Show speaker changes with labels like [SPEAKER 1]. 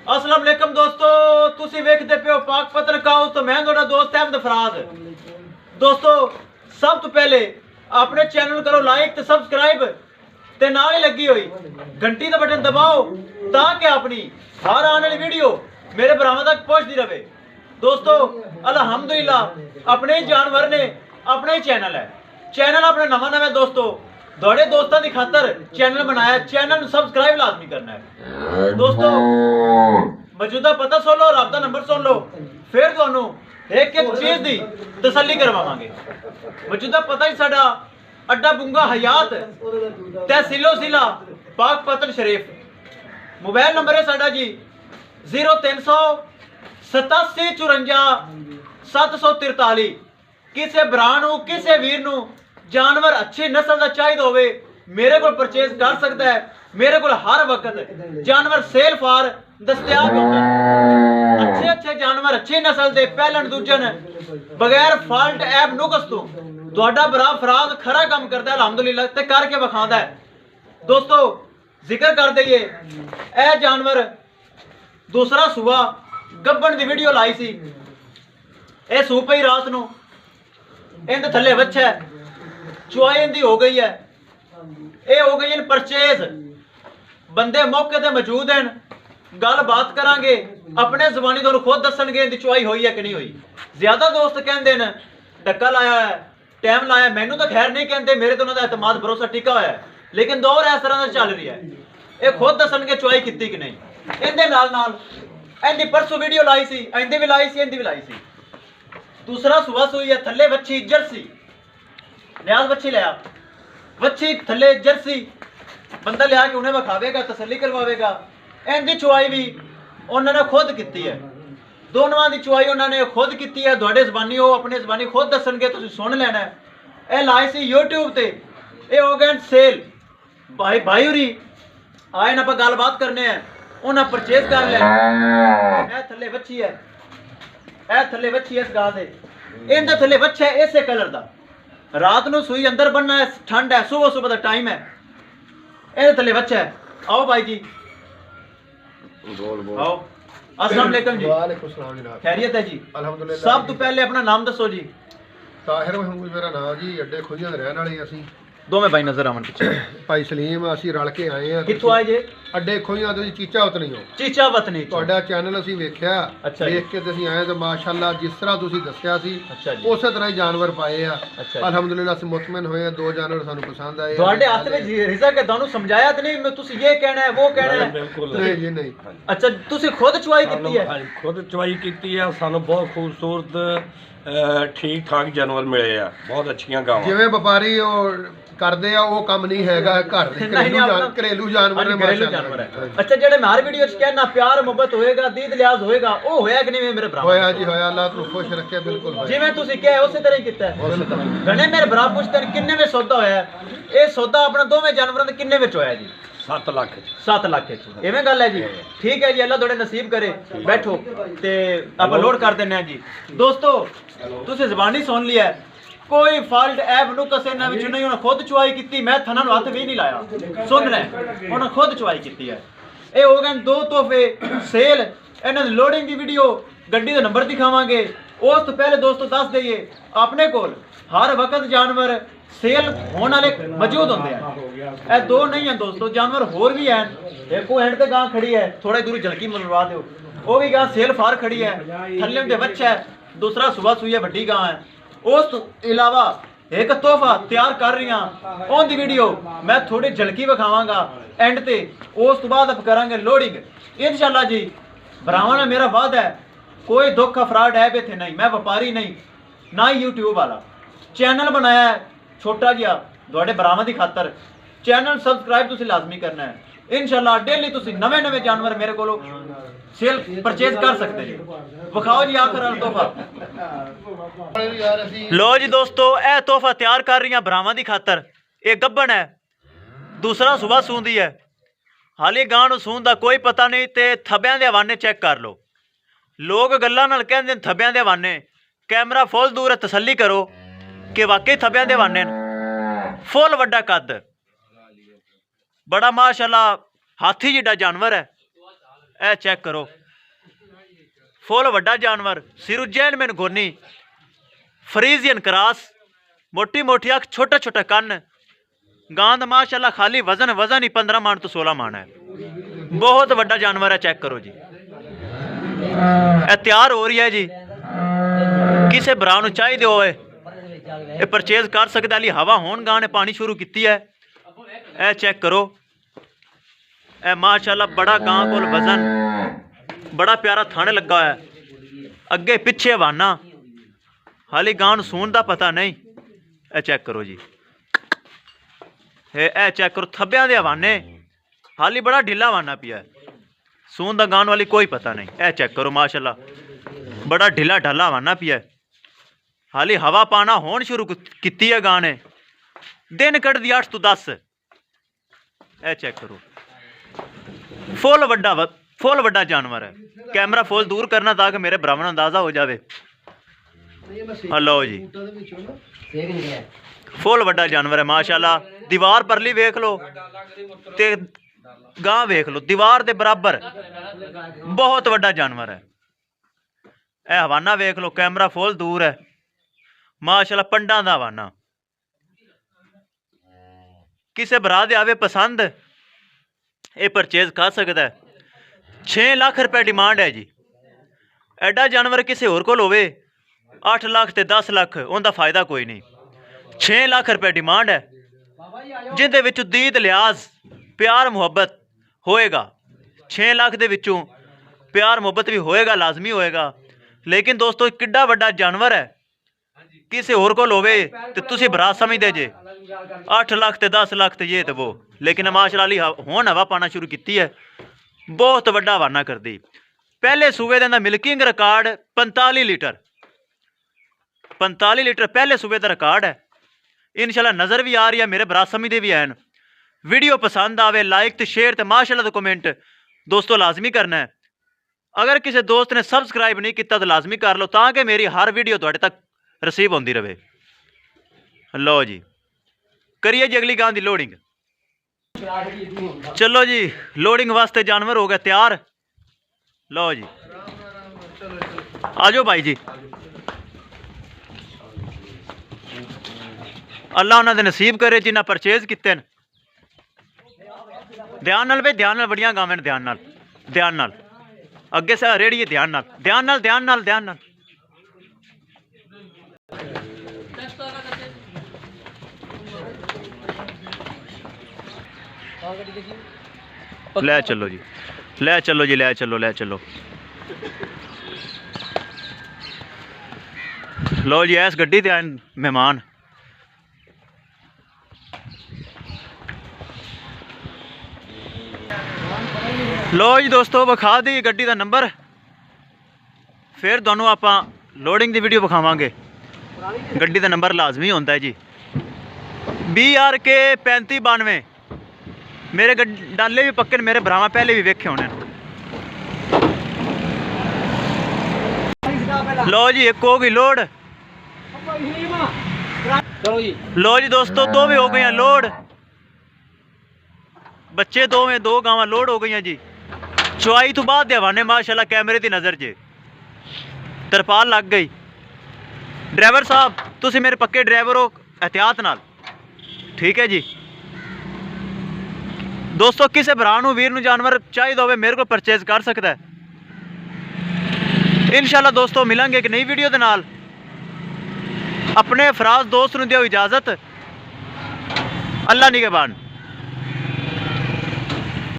[SPEAKER 1] अस्सलाम वालेकुम दोस्तों, तुसी वेखदे पे हो पाक पतन काउस तो मैं थोड़ा दोस्त अहमद फराज। दोस्तों सब तो पहले अपने चैनल करो लाइक ते सब्सक्राइब ते नाल ही लगी हुई घंटी दा बटन दबाओ ताकि अपनी हर आने वाली वीडियो मेरे भरावां तक पहुंचती रहे। दोस्तों अल्हम्दुलिल्लाह अपने ही जानवर ने अपना ही चैनल है, चैनल अपना नवा नवा दोस्तों थोड़े दोस्तों की खातर चैनल बनाया, चैनल सब्सक्राइब लाजमी करना है। दोस्तों मौजूदा पता सुन लो, राबता नंबर सुन लो, फिर तुहानू एक एक चीज की तसल्ली करवावांगे। मौजूदा पता ही साडा अड्डा बुंगा हयात तहसीलो जिला पाक पतन शरीफ। मोबाइल नंबर है साडा जी 0387 किसी भरा नू किसी वीर नू जानवर अच्छी नस्ल का चाहिए होवे मेरे को परचेज कर सकता है। मेरे को हर वक्त जानवर सेल फार दस्तयाब होता है। अच्छे अच्छे जानवर अच्छी नस्ल के पहलन दूजन बगैर फॉल्ट ऐब नुकस तो तुहाडा भरा फराज खरा काम करता है अल्हम्दुलिल्लाह ते करके विखांदा है। दोस्तों जिक्र कर दईए ए जानवर दूसरा सूबा गब्बन की वीडियो लाई सी, ए सू पई रात नू इहदे थल्ले बच्चा है, चुआई इहदी हो गई है, ये हो गई परचेज। बंदे मौके ते मौजूद हैं, गल बात करांगे, अपने जबानी तुहानू खुद दसणगे इहदी चुआई होई है कि नहीं होई। ज्यादा दोस्त कहंदे ने धक्का लाया है, टाइम लाया, मैनू तो खैर नहीं कहते, मेरे तो उन्होंने एतमाद भरोसा टिका होया है, लेकिन दौर इस तरह का चल रही है, ये खुद दसणगे चुआई की कि नहीं। इहदे नाल इहदी परसों वीडियो लाई सी, इहदी भी लाई सी, इहदी भी लाई सी। दूसरा सुबह सुई है थल्ले बच्ची जर्सी, न्याज बच्ची लिया, बच्ची थल्ले जर्सी बंदा लिया के उन्हें विखावेगा, तसल्ली करवावेगा। इनकी चुआई भी उन्होंने खुद की है, दोनों की चुआई उन्होंने खुद की है। थोड़े जबानी हो अपने जबानी खुद दसणगे, तुसीं सुन लेना है। यह लाई सी यूट्यूब ते, ये हो गए सेल। भाई हुरी आए ना, आप गलबात करने हैं, उन्हें परचेज कर लिया। ए थल्ले बच्ची है, ए थल्ले बच्ची है इस गां दे, इनके थल्ले बच्चा है इसे कलर का, रात नू सुई अंदर बनना है, ठंड है, सुबह सुबह का टाइम है, ए थल्ले बच्चा है। आओ भाई जी, आओ। अस्सलाम वालेकुम जी।
[SPEAKER 2] वालेकुम सलाम जनाब,
[SPEAKER 1] खैरियत है जी?
[SPEAKER 2] अल्हम्दुलिल्लाह।
[SPEAKER 1] सब तो पहले अपना नाम दसो जी।
[SPEAKER 2] ताहिर महमूद मेरा नाम जी, अड्डे खुजियां दे रहने वाले ਅਸੀਂ।
[SPEAKER 1] दोवें भाई नजर आवन पीछे।
[SPEAKER 2] ਭਾਈ ਸਲੀਮ ਅਸੀਂ ਰਲ ਕੇ ਆਏ ਆ।
[SPEAKER 1] कित्थों आए जे?
[SPEAKER 2] ਅੱਡੇ ਖੁजियां ਤੋਂ ਚੀਚਾ ਉਤਨੀ ਹੋ।
[SPEAKER 1] चीचा वतनी।
[SPEAKER 2] ਤੁਹਾਡਾ ਚੈਨਲ ਅਸੀਂ ਵੇਖਿਆ,
[SPEAKER 1] ਅੱਛਾ ਜੀ।
[SPEAKER 2] ਦੇਖ ਕੇ ਤੇ ਅਸੀਂ ਆਏ ਤੇ ਮਾਸ਼ਾਅੱਲਾ ਜਿਸ ਤਰ੍ਹਾਂ ਤੁਸੀਂ ਦੱਸਿਆ ਸੀ
[SPEAKER 1] ਅੱਛਾ ਜੀ।
[SPEAKER 2] ਉਸੇ ਤਰ੍ਹਾਂ ਹੀ ਜਾਨਵਰ ਪਾਏ ਆ।
[SPEAKER 1] ਅੱਛਾ ਜੀ।
[SPEAKER 2] ਅਲਹਮਦੁਲਿल्लाह ਅਸੀਂ ਮੁਤਮਿਨ ਹੋਏ ਆ, ਦੋ ਜਾਨਵਰ ਸਾਨੂੰ ਪਸੰਦ ਆਏ।
[SPEAKER 1] ਤੁਹਾਡੇ ਹੱਥ ਵਿੱਚ ਰਿਜ਼ਕ ਹੈ, ਤੁਹਾਨੂੰ ਸਮਝਾਇਆ ਤੇ ਨਹੀਂ ਤੁਸੀਂ ਇਹ ਕਹਿਣਾ ਹੈ ਉਹ ਕਹਿਣਾ ਹੈ?
[SPEAKER 2] ਨਹੀਂ ਜੀ ਨਹੀਂ।
[SPEAKER 1] ਅੱਛਾ ਤੁਸੀਂ ਖੁਦ ਚੁਆਈ ਕੀਤੀ ਹੈ?
[SPEAKER 3] ਖੁਦ ਚੁਆਈ ਕੀਤੀ ਆ, ਸਾਨੂੰ ਬਹੁਤ ਖੂਬਸੂਰਤ ਠੀਕ ਠਾਕ ਜਾਨਵਰ ਮਿਲੇ ਆ, ਬਹੁਤ ਅੱਛੀਆਂ ਗਾਵਾਂ।
[SPEAKER 2] ਜਿਵੇਂ ਵਪਾਰੀ ਉਹ ਕਰਦੇ ਆ ਉਹ ਕੰਮ ਨਹੀਂ ਹੈਗਾ, ਘਰ ਦੇ ਘਰੇਲੂ ਜਾਨਵਰ ਨੇ
[SPEAKER 1] ਜਾਨਵਰ ਹੈ। ਅੱਛਾ ਜਿਹੜੇ ਮਾਰ ਵੀਡੀਓ ਚ ਕਹਿਣਾ ਪਿਆਰ ਮੁਹੱਬਤ ਹੋਏਗਾ, ਦੀਦ ਲਿਆਜ਼ ਹੋਏਗਾ, ਉਹ ਹੋਇਆ ਕਿ ਨਹੀਂ ਮੇਰੇ ਭਰਾ?
[SPEAKER 2] ਹੋਇਆ ਜੀ ਹੋਇਆ, ਅੱਲਾਹ ਤੁਹਾਨੂੰ ਖੁਸ਼ ਰੱਖੇ। ਬਿਲਕੁਲ ਹੋਇਆ
[SPEAKER 1] ਜਿਵੇਂ ਤੁਸੀਂ ਕਿਹਾ ਉਸੇ ਤਰ੍ਹਾਂ ਹੀ ਕੀਤਾ ਹੈ। ਗਣੇ ਮੇਰੇ ਭਰਾ ਪੁੱਛਦੇ ਨੇ ਕਿੰਨੇ ਵਿੱਚ ਸੌਦਾ ਹੋਇਆ? ਇਹ ਸੌਦਾ ਆਪਣਾ ਦੋਵੇਂ ਜਾਨਵਰਾਂ ਦੇ ਕਿੰਨੇ ਵਿੱਚ ਹੋਇਆ ਜੀ?
[SPEAKER 3] 7 ਲੱਖ
[SPEAKER 1] 7 ਲੱਖ ਇਵੇਂ ਗੱਲ ਹੈ ਜੀ। ਠੀਕ ਹੈ ਜੀ, ਅੱਲਾ ਤੁਹਾਡੇ ਨਸੀਬ ਕਰੇ। ਬੈਠੋ ਤੇ ਆਪਾਂ ਲੋਡ ਕਰ ਦਿੰਦੇ ਹਾਂ ਜੀ। ਦੋਸਤੋ ਤੁਸੀਂ ਜ਼ਬਾਨੀ ਸੁਣ ਲਿਆ, कोई फॉल्ट ऐब नुकस इन्हां विच नहीं, उन्हें खुद चुआई की, मैं थना नूं हथ भी नहीं लाया, सुन रहे उन्हें खुद चुआई की है। ये हो गए 2 तोहफे सेल, इन्हां दी लोडिंग की वीडियो गड्डी का नंबर दिखावांगे। उस तो पहले दोस्तों दस दईए अपने कोल हर वक्त जानवर सेल होने वाले मौजूद होंगे हैं। ये 2 नहीं हैं दोस्तों, जानवर होर भी हैं। एक एंड ते गां खड़ी है, थोड़ी दूर झलकी मनवा दो, वो भी गां सेल फार खड़ी है, थल्ले उनके बच्चा है, दूसरा सुबह सुई है, वड्डी गां है। उस तो इलावा एक तोहफा तैयार कर रही हाँ, उनकी वीडियो मैं थोड़ी झलकी विखावांगा एंड ते। उस तो बाद आप करांगे लोडिंग इंशाल्लाह जी। भरावां नाल मेरा वादा है, कोई दुख अफराड है इत्थे नहीं, मैं व्यापारी नहीं ना ही यूट्यूब वाला। चैनल बनाया है छोटा जिहा तुहाडे भरावां दी खातर। चैनल सबसक्राइब तुसीं लाजमी करना है। इंशाल्लाह डेली तुसीं नवे नवे जानवर मेरे कोलों सेल परचेज कर सकते जी। विखाओ जी आखिर वाला तोहफा। लो जी दोस्तों, यह तोहफा तैयार कर रही हैं भरावां दी खातर। ये गब्बन है, दूसरा सुबह सूंदी है, हाली गां नूं सून दा कोई पता नहीं, ते थब्बियां दे हवाने चेक कर लो। लोग गल्लां नाल कहंदे ने थब्बियां दे हवाने, कैमरा फुल दूर है, तसल्ली करो कि वाकई थब्बियां दे हवाने न। फुल वड्डा कद, बड़ा माशाअल्लाह हाथी जिड्डा जानवर है। ਇਹ ਚੈੱਕ ਕਰੋ, ਫੁੱਲ ਵੱਡਾ ਜਾਨਵਰ, ਸਿਰੂ ਜੈਨਮੈਨ ਗੋਨੀ, ਫਰੀਜ਼ੀਅਨ ਕਰਾਸ, ਮੋਟੀ ਮੋਟੀ ਅੱਖ, ਛੋਟਾ ਛੋਟਾ ਕੰਨ। ਗਾਂ ਦਾ ਮਾਸ਼ਾਅੱਲਾ ਖਾਲੀ ਵਜ਼ਨ ਹੀ 15 ਮਣ ਤੋਂ 16 ਮਣ ਹੈ। ਬਹੁਤ ਵੱਡਾ ਜਾਨਵਰ ਹੈ, ਚੈੱਕ ਕਰੋ ਜੀ। ਇਹ ਤਿਆਰ ਹੋ ਰਹੀ ਹੈ ਜੀ, ਕਿਸੇ ਭਰਾ ਨੂੰ ਚਾਹੀਦੇ ਹੋਏ ਇਹ ਪਰਚੇਜ਼ ਕਰ ਸਕਦਾ। ਲਈ ਹਵਾ ਹੋਣ ਗਾਂ ਨੇ ਪਾਣੀ ਸ਼ੁਰੂ ਕੀਤੀ ਹੈ। ਇਹ ਚੈੱਕ ਕਰੋ, ਇਹ ਮਾਸ਼ਾਅੱਲਾ ਬੜਾ ਗਾਂ ਕੋਲ ਵਜ਼ਨ, ਬੜਾ ਪਿਆਰਾ ਥਣ ਲੱਗਾ ਹੋਇਆ, ਅੱਗੇ ਪਿੱਛੇ ਹਵਾਨਾ, ਹਾਲੀ ਗਾਂ ਨੂੰ ਸੂਣ ਦਾ ਪਤਾ ਨਹੀਂ। ਇਹ ਚੈੱਕ ਕਰੋ ਜੀ, ਇਹ ਚੈੱਕ ਕਰੋ ਥੱਬਿਆਂ ਦੇ ਹਵਾਨੇ, ਹਾਲੀ ਬੜਾ ਢਿੱਲਾ ਹਵਾਨਾ ਪਿਆ, ਸੂਣ ਦਾ ਗਾਂ ਵਾਲੀ ਕੋਈ ਪਤਾ ਨਹੀਂ। ਇਹ ਚੈੱਕ ਕਰੋ ਮਾਸ਼ਾਅੱਲਾ ਬੜਾ ਢਿੱਲਾ ਢਾਲਾ ਹਵਾਨਾ ਪਿਆ, ਹਾਲੀ ਹਵਾ ਪਾਣਾ ਹੋਣ ਸ਼ੁਰੂ ਕੀਤੀ ਹੈ ਗਾਂ ਨੇ, ਦਿਨ ਕੱਢਦੀ 8 ਤੋਂ 10। ਇਹ ਚੈੱਕ ਕਰੋ, ਫੁੱਲ ਵੱਡਾ ਜਾਨਵਰ ਹੈ। कैमरा फुल दूर करना ताकि मेरे भरावां नूं अंदाजा हो जाए। लो जी, फुल वड्डा जानवर है माशाअल्लाह। दीवार परली वेख लो ते गां वेख लो, दीवार दे बराबर, बहुत वड्डा जानवर है। ए हवाना वेख लो, कैमरा फुल दूर है माशाअल्लाह, पंडा दा हवाना। किसे भरा दे आवे पसंद, ये परचेज कर सकता है। 6 लाख रुपए डिमांड है जी। एडा जानवर किसी होर कोल होवे 8 लाख ते 10 लाख उनका फायदा कोई नहीं। 6 लाख रुपए डिमांड है, जिहदे विचों दीद लिहाज प्यार मुहब्बत होएगा। 6 लाख दे विचों प्यार मुहब्बत भी होएगा, लाजमी होएगा। लेकिन दोस्तों किड्डा वड्डा जानवर है, किसी होर कोल होवे ते तुसीं भरा समझदे जे 8 लाख ते 10 लाख ते ये ते वो। लेकिन माशाअल्लाह हुण हवा पाना शुरू कीती है, बहुत वड्डा हवाना कर दी। पहले सूबे का मिल्किंग रिकॉर्ड 45 लीटर, 45 लीटर पहले सूबे का रिकॉर्ड है। इंशाल्लाह नज़र भी आ रही है, मेरे भरा समझते भी हैं। वीडियो पसंद आवे लाइक तो शेयर तो माशाल्लाह तो कमेंट दोस्तों लाजमी करना है। अगर किसी दोस्त ने सबसक्राइब नहीं किया तो लाजमी कर लो, ताकि मेरी हर वीडियो तुहाडे तक रिसीव होती रहे। लो जी, करिए जी अगली गां की लोडिंग। चलो जी, लोडिंग वास्ते जानवर हो गया तैयार। लो जी, आ जाओ भाई जी। अल्लाह उन्होंने नसीब करे जिन्हें परचेज किते। ध्यान नाल भाई, ध्यान नाल, बड़ियां गावां ने, ध्यान नाल, ध्यान नाल, अगे से रेड़ी है, ध्यान नाल, ध्यान नाल, ध्यान नाल, ध्यान नाल। ले चलो जी, ले चलो जी, ले चलो, ले चलो। लो जी, इस गड्डी ते आए मेहमान। लो जी दोस्तों, विखा दी गड्डी का नंबर, फिर तुहानूं आपां लोडिंग की वीडियो विखावांगे। गड्डी का नंबर लाजमी होता है जी, BRK 3592। मेरे डाले भी पक्के, मेरे भरावां पहले भी वेखे होने। लो जी, एक हो गई लोड। लो जी दोस्तों, 2 भी हो गई लोड, बच्चे 2 में 2 गावां लोड हो गई जी। चुआई तो बाद हवाने माशाल्लाह कैमरे की नज़र जे तरपाल लग गई। ड्राइवर साहब तुसी मेरे पक्के ड्राइवर हो, एहतियात नाल, ठीक है जी। दोस्तों किसी भरा नूं वीर नूं जानवर चाहिए होवे मेरे को परचेज कर सकता है। इंशाल्लाह दोस्तों मिलेंगे एक नई वीडियो दे नाल। अपने फराज दोस्त नूं दिओ इजाजत। अल्लाह निगहबान।